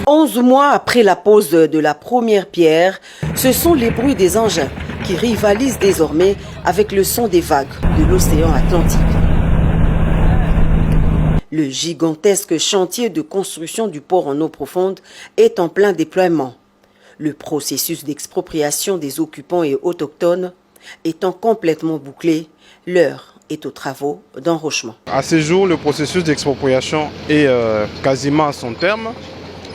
11 mois après la pose de la première pierre, ce sont les bruits des engins qui rivalisent désormais avec le son des vagues de l'océan Atlantique. Le gigantesque chantier de construction du port en eau profonde est en plein déploiement. Le processus d'expropriation des occupants et autochtones étant complètement bouclé, l'heure est aux travaux d'enrochement. À ce jour, le processus d'expropriation est quasiment à son terme.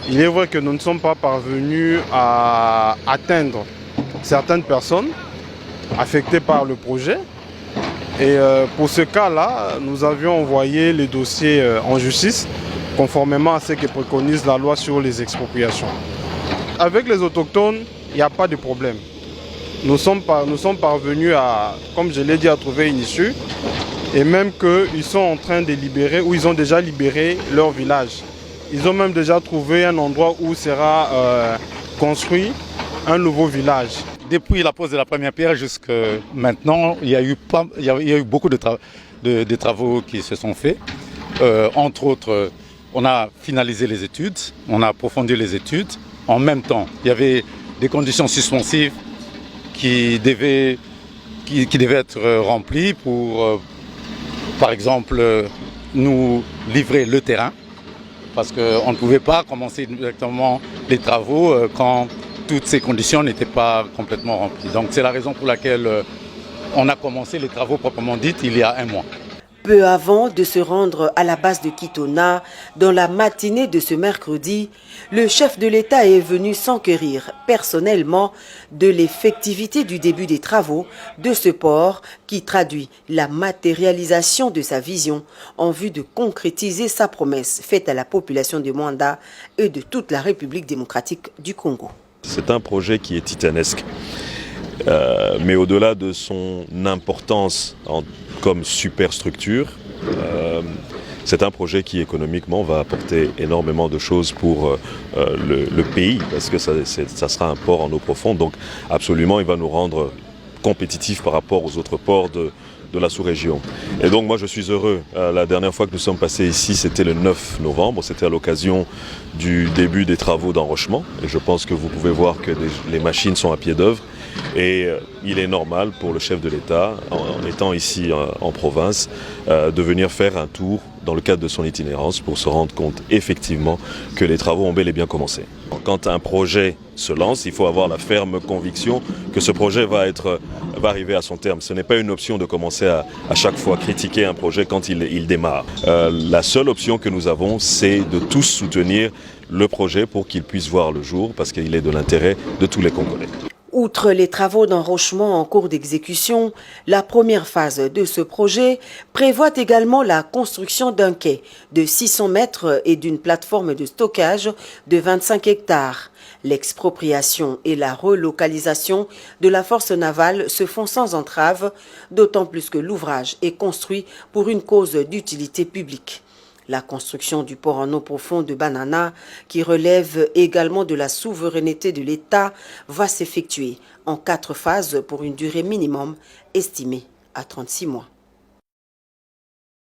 Il est vrai que nous ne sommes pas parvenus à atteindre certaines personnes affectées par le projet. Et pour ce cas-là, nous avions envoyé les dossiers en justice, conformément à ce que préconise la loi sur les expropriations. Avec les autochtones, il n'y a pas de problème. Nous sommes parvenus à, comme je l'ai dit, à trouver une issue. Et même qu'ils sont en train de libérer, ou ils ont déjà libéré leur village. Ils ont même déjà trouvé un endroit où sera construit un nouveau village. Depuis la pose de la première pierre jusqu'à maintenant, il y a eu beaucoup de travaux qui se sont faits. Entre autres, on a finalisé les études, on a approfondi les études. En même temps, il y avait des conditions suspensives qui devaient être remplies pour, par exemple, nous livrer le terrain. Parce qu'on ne pouvait pas commencer directement les travaux quand toutes ces conditions n'étaient pas complètement remplies. Donc c'est la raison pour laquelle on a commencé les travaux proprement dits il y a un mois. Peu avant de se rendre à la base de Kitona, dans la matinée de ce mercredi, le chef de l'État est venu s'enquérir personnellement de l'effectivité du début des travaux de ce port qui traduit la matérialisation de sa vision en vue de concrétiser sa promesse faite à la population de Mwanda et de toute la République démocratique du Congo. C'est un projet qui est titanesque, mais au-delà de son importance comme superstructure, c'est un projet qui économiquement va apporter énormément de choses pour le pays, parce que ça sera un port en eau profonde, donc absolument il va nous rendre compétitifs par rapport aux autres ports de la sous-région. Et donc moi je suis heureux. La dernière fois que nous sommes passés ici, c'était le 9 novembre, c'était à l'occasion du début des travaux d'enrochement. Et je pense que vous pouvez voir que les machines sont à pied d'œuvre. Et il est normal pour le chef de l'État, en étant ici en province, de venir faire un tour dans le cadre de son itinérance pour se rendre compte effectivement que les travaux ont bel et bien commencé. Quand un projet se lance, il faut avoir la ferme conviction que ce projet va arriver à son terme. Ce n'est pas une option de commencer à chaque fois critiquer un projet quand il démarre. La seule option que nous avons, c'est de tous soutenir le projet pour qu'il puisse voir le jour, parce qu'il est de l'intérêt de tous les Congolais. Outre les travaux d'enrochement en cours d'exécution, la première phase de ce projet prévoit également la construction d'un quai de 600 mètres et d'une plateforme de stockage de 25 hectares. L'expropriation et la relocalisation de la force navale se font sans entrave, d'autant plus que l'ouvrage est construit pour une cause d'utilité publique. La construction du port en eau profonde de Banana, qui relève également de la souveraineté de l'État, va s'effectuer en 4 phases pour une durée minimum estimée à 36 mois.